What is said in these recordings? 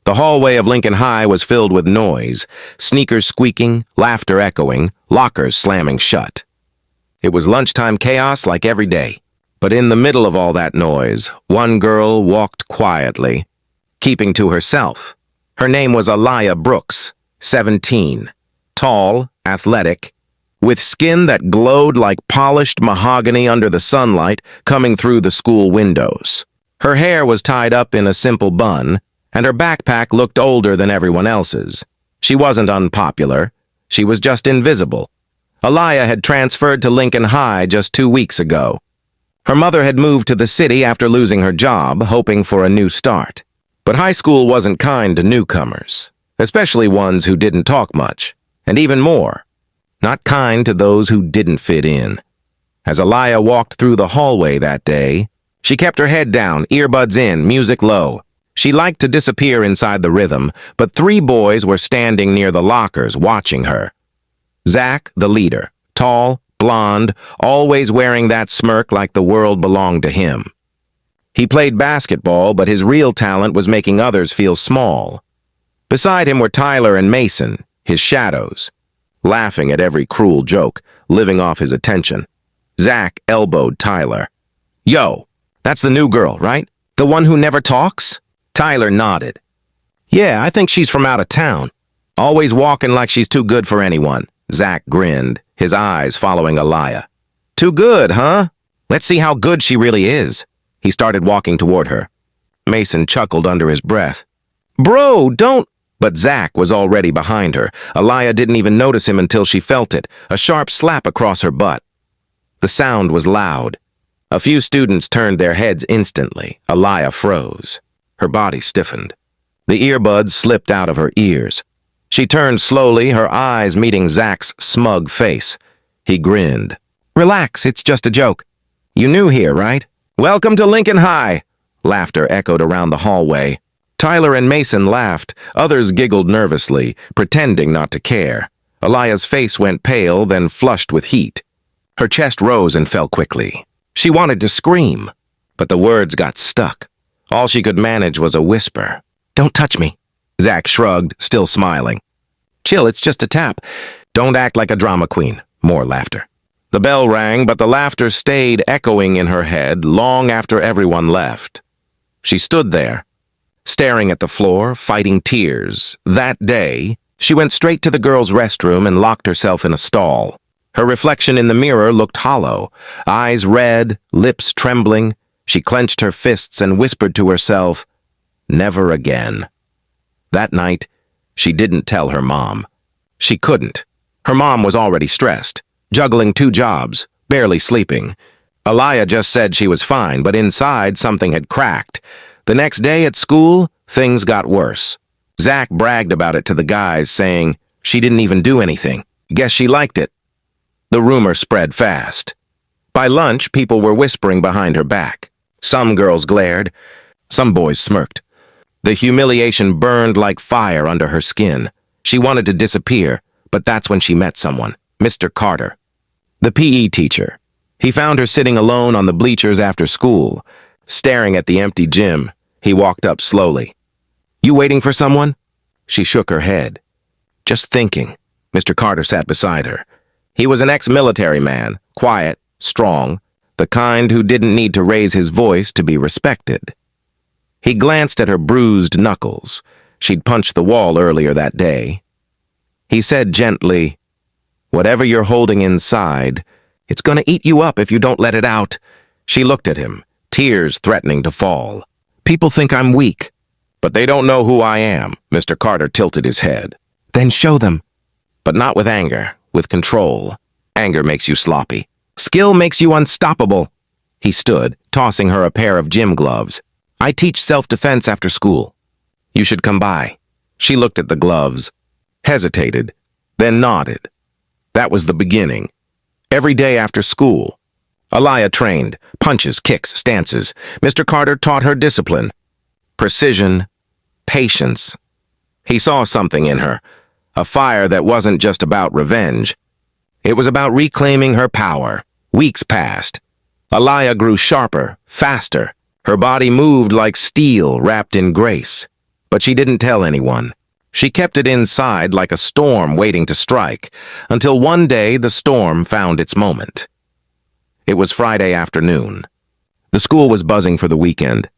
The hallway of Lincoln High was filled with noise, sneakers squeaking, laughter echoing, lockers slamming shut. It was lunchtime chaos like every day. But in the middle of all that noise, one girl walked quietly, keeping to herself. Her name was Aliyah Brooks, 17, tall, athletic, with skin that glowed like polished mahogany under the sunlight coming through the school windows. Her hair was tied up in a simple bun, and her backpack looked older than everyone else's. She wasn't unpopular. She was just invisible. Aliyah had transferred to Lincoln High just 2 weeks ago. Her mother had moved to the city after losing her job, hoping for a new start. But high school wasn't kind to newcomers, especially ones who didn't talk much, and even more, not kind to those who didn't fit in. As Aliyah walked through the hallway that day, she kept her head down, earbuds in, music low. She liked to disappear inside the rhythm, but 3 boys were standing near the lockers watching her. Zach, the leader, tall, blonde, always wearing that smirk like the world belonged to him. He played basketball, but his real talent was making others feel small. Beside him were Tyler and Mason, his shadows, laughing at every cruel joke, living off his attention. Zach elbowed Tyler. "Yo, that's the new girl, right? The one who never talks?" Tyler nodded. "Yeah, I think she's from out of town. Always walking like she's too good for anyone." Zach grinned, his eyes following Aliyah. "Too good, huh? Let's see how good she really is." He started walking toward her. Mason chuckled under his breath. "Bro, don't—" But Zach was already behind her. Aliyah didn't even notice him until she felt it, a sharp slap across her butt. The sound was loud. A few students turned their heads instantly. Aliyah froze. Her body stiffened. The earbuds slipped out of her ears. She turned slowly, her eyes meeting Zach's smug face. He grinned. "Relax, it's just a joke. You new here, right?" "Welcome to Lincoln High!" Laughter echoed around the hallway. Tyler and Mason laughed. Others giggled nervously, pretending not to care. Aliyah's face went pale, then flushed with heat. Her chest rose and fell quickly. She wanted to scream, but the words got stuck. All she could manage was a whisper. "Don't touch me." Zach shrugged, still smiling. "Chill, it's just a tap. Don't act like a drama queen." More laughter. The bell rang, but the laughter stayed echoing in her head long after everyone left. She stood there, staring at the floor, fighting tears. That day, she went straight to the girls' restroom and locked herself in a stall. Her reflection in the mirror looked hollow, eyes red, lips trembling. She clenched her fists and whispered to herself, "Never again." That night, she didn't tell her mom. She couldn't. Her mom was already stressed, juggling 2 jobs, barely sleeping. Aliyah just said she was fine, but inside something had cracked. The next day at school, things got worse. Zach bragged about it to the guys, saying she didn't even do anything. Guess she liked it. The rumor spread fast. By lunch, people were whispering behind her back. Some girls glared. Some boys smirked. The humiliation burned like fire under her skin. She wanted to disappear, but that's when she met someone, Mr. Carter, the PE teacher. He found her sitting alone on the bleachers after school, staring at the empty gym. He walked up slowly. "You waiting for someone?" She shook her head. "Just thinking." Mr. Carter sat beside her. He was an ex-military man, quiet, strong, the kind who didn't need to raise his voice to be respected. He glanced at her bruised knuckles. She'd punched the wall earlier that day. He said gently, "Whatever you're holding inside, it's gonna eat you up if you don't let it out." She looked at him, tears threatening to fall. "People think I'm weak, but they don't know who I am." Mr. Carter tilted his head. "Then show them." But not with anger, with control. Anger makes you sloppy. Skill makes you unstoppable. He stood, tossing her a pair of gym gloves. "I teach self-defense after school. You should come by." She looked at the gloves, hesitated, then nodded. That was the beginning. Every day after school, Aliyah trained, punches, kicks, stances. Mr. Carter taught her discipline, precision, patience. He saw something in her, a fire that wasn't just about revenge. It was about reclaiming her power. Weeks passed. Aliyah grew sharper, faster. Her body moved like steel wrapped in grace. but she didn't tell anyone. She kept it inside like a storm waiting to strike, until one day the storm found its moment. It was Friday afternoon. The school was buzzing for the weekend.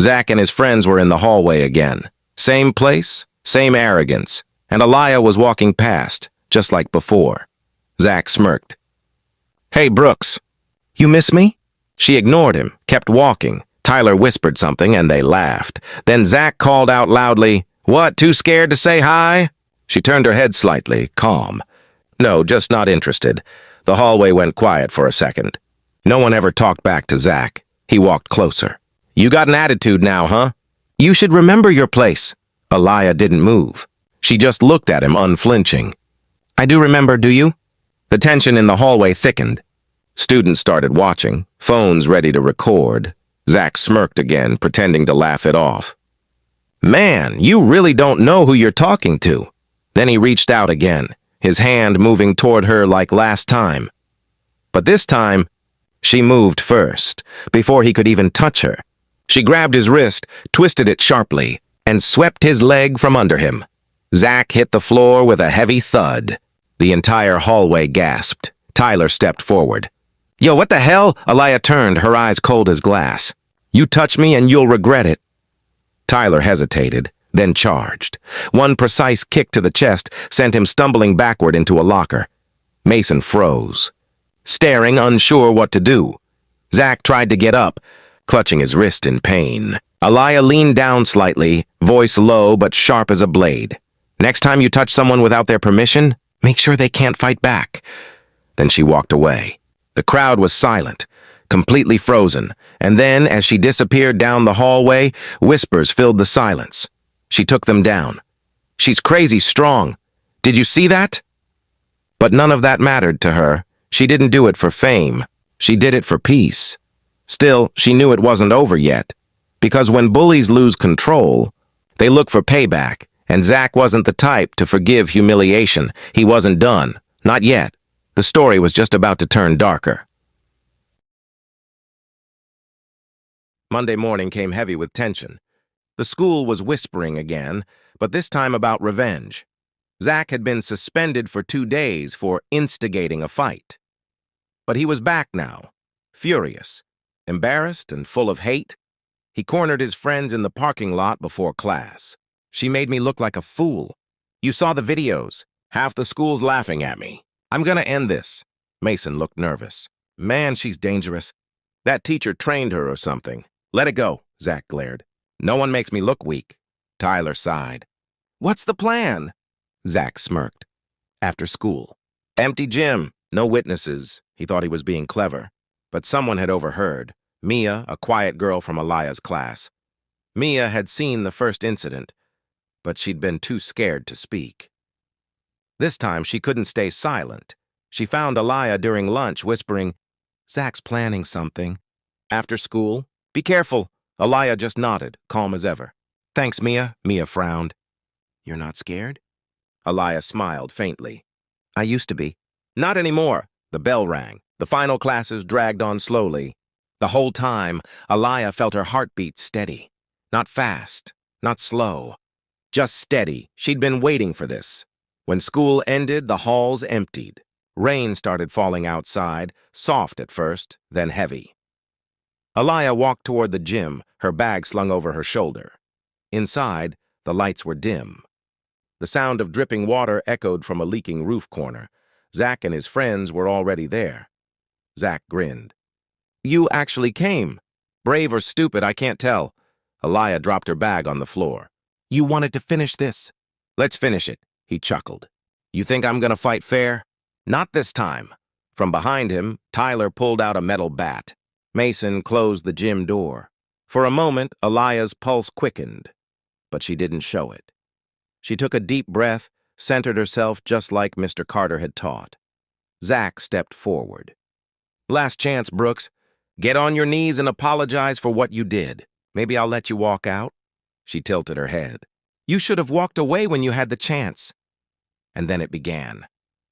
Zach and his friends were in the hallway again. Same place, same arrogance, and Aliyah was walking past, just like before. Zach smirked. "Hey, Brooks, you miss me?" She ignored him, kept walking. Tyler whispered something, and they laughed. Then Zach called out loudly, "What, too scared to say hi?" She turned her head slightly, calm. "No, just not interested." The hallway went quiet for a second. No one ever talked back to Zach. He walked closer. "You got an attitude now, huh? You should remember your place." Aliyah didn't move. She just looked at him, unflinching. "I do remember, do you?" The tension in the hallway thickened. Students started watching, phones ready to record. Zach smirked again, pretending to laugh it off. "Man, you really don't know who you're talking to." Then he reached out again, his hand moving toward her like last time. But this time, she moved first, before he could even touch her. She grabbed his wrist, twisted it sharply, and swept his leg from under him. Zach hit the floor with a heavy thud. The entire hallway gasped. Tyler stepped forward. "Yo, what the hell?" Aliyah turned, her eyes cold as glass. "You touch me and you'll regret it." Tyler hesitated, then charged. One precise kick to the chest sent him stumbling backward into a locker. Mason froze, staring, unsure what to do. Zach tried to get up, clutching his wrist in pain. Aliyah leaned down slightly, voice low but sharp as a blade. "Next time you touch someone without their permission, make sure they can't fight back." Then she walked away. The crowd was silent, completely frozen, and then, as she disappeared down the hallway, whispers filled the silence. She took them down. "She's crazy strong. Did you see that?" But none of that mattered to her. She didn't do it for fame. She did it for peace. Still, she knew it wasn't over yet. Because when bullies lose control, they look for payback, and Zach wasn't the type to forgive humiliation. He wasn't done. Not yet. The story was just about to turn darker. Monday morning came heavy with tension. The school was whispering again, but this time about revenge. Zach had been suspended for 2 days for instigating a fight. But he was back now, furious, embarrassed, and full of hate. He cornered his friends in the parking lot before class. "She made me look like a fool. You saw the videos. Half the school's laughing at me. I'm gonna end this." Mason looked nervous. "Man, she's dangerous. That teacher trained her or something. Let it go," Zach glared. "No one makes me look weak." Tyler sighed. "What's the plan?" Zach smirked. "After school. Empty gym, no witnesses." He thought he was being clever. But someone had overheard. Mia, a quiet girl from Aliyah's class. Mia had seen the first incident, but she'd been too scared to speak. This time, she couldn't stay silent. She found Aliyah during lunch, whispering, "Zach's planning something. After school? Be careful." Aliyah just nodded, calm as ever. "Thanks, Mia." Mia frowned. "You're not scared?" Aliyah smiled faintly. "I used to be." "Not anymore." The bell rang. The final classes dragged on slowly. The whole time, Aliyah felt her heartbeat steady. Not fast, not slow. Just steady. She'd been waiting for this. When school ended, the halls emptied. Rain started falling outside, soft at first, then heavy. Aliyah walked toward the gym, her bag slung over her shoulder. Inside, the lights were dim. The sound of dripping water echoed from a leaking roof corner. Zach and his friends were already there. Zach grinned. "You actually came. Brave or stupid, I can't tell." Aliyah dropped her bag on the floor. "You wanted to finish this." "Let's finish it," he chuckled. "You think I'm gonna fight fair?" "Not this time." From behind him, Tyler pulled out a metal bat. Mason closed the gym door. For a moment, Aliyah's pulse quickened, but she didn't show it. She took a deep breath, centered herself just like Mr. Carter had taught. Zach stepped forward. "Last chance, Brooks. Get on your knees and apologize for what you did. Maybe I'll let you walk out." She tilted her head. "You should have walked away when you had the chance." And then it began.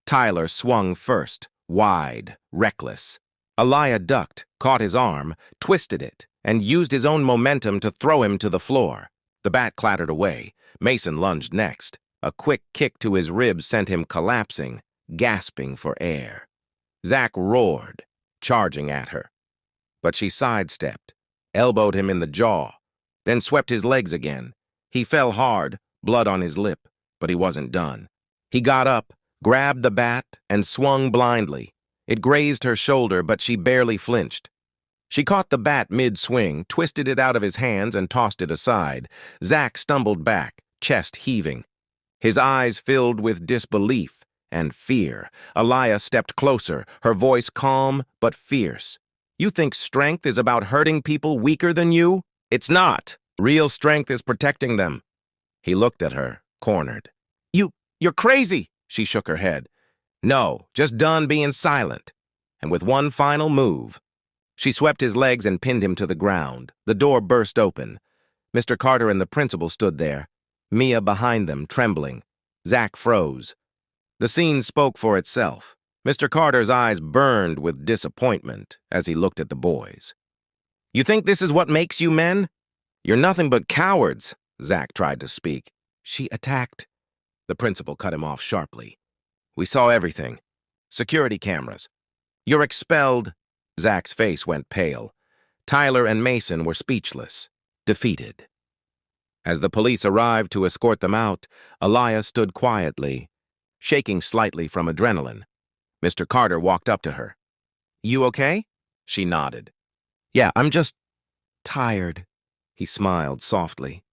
Tyler swung first, wide, reckless. Aliyah ducked, caught his arm, twisted it, and used his own momentum to throw him to the floor. The bat clattered away. Mason lunged next. A quick kick to his ribs sent him collapsing, gasping for air. Zach roared, charging at her. But she sidestepped, elbowed him in the jaw, then swept his legs again. He fell hard, blood on his lip, but he wasn't done. He got up, grabbed the bat, and swung blindly. It grazed her shoulder, but she barely flinched. She caught the bat mid-swing, twisted it out of his hands, and tossed it aside. Zach stumbled back, chest heaving. His eyes filled with disbelief and fear. Aliyah stepped closer, her voice calm but fierce. You think strength is about hurting people weaker than you? It's not. Real strength is protecting them. He looked at her, cornered. You're crazy, she shook her head. No, just done being silent. And with one final move, she swept his legs and pinned him to the ground. The door burst open. Mr. Carter and the principal stood there, Mia behind them, trembling. Zach froze. The scene spoke for itself. Mr. Carter's eyes burned with disappointment as he looked at the boys. You think this is what makes you men? You're nothing but cowards, Zach tried to speak. She attacked. The principal cut him off sharply. We saw everything. Security cameras. You're expelled. Zach's face went pale. Tyler and Mason were speechless, defeated. As the police arrived to escort them out, Aliyah stood quietly, shaking slightly from adrenaline. Mr. Carter walked up to her. You okay? She nodded. Yeah, I'm just tired. He smiled softly.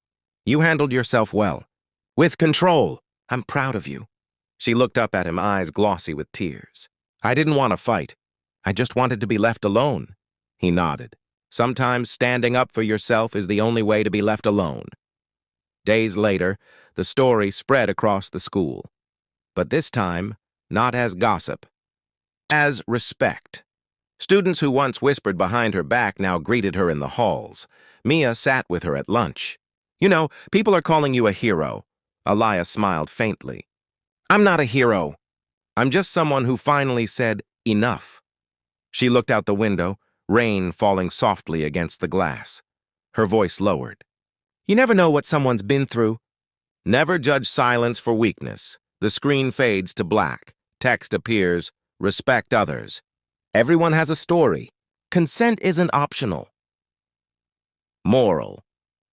You handled yourself well. With control. I'm proud of you. She looked up at him, eyes glossy with tears. I didn't want to fight. I just wanted to be left alone. He nodded. Sometimes standing up for yourself is the only way to be left alone. Days later, the story spread across the school. But this time, not as gossip, as respect. Students who once whispered behind her back now greeted her in the halls. Mia sat with her at lunch. You know, people are calling you a hero. Aliyah smiled faintly. I'm not a hero. I'm just someone who finally said enough. She looked out the window, rain falling softly against the glass. Her voice lowered. You never know what someone's been through. Never judge silence for weakness. The screen fades to black. Text appears, respect others. Everyone has a story. Consent isn't optional. Moral.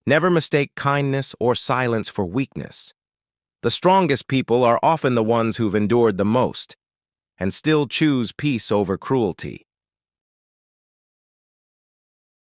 Never mistake kindness or silence for weakness. The strongest people are often the ones who've endured the most and still choose peace over cruelty.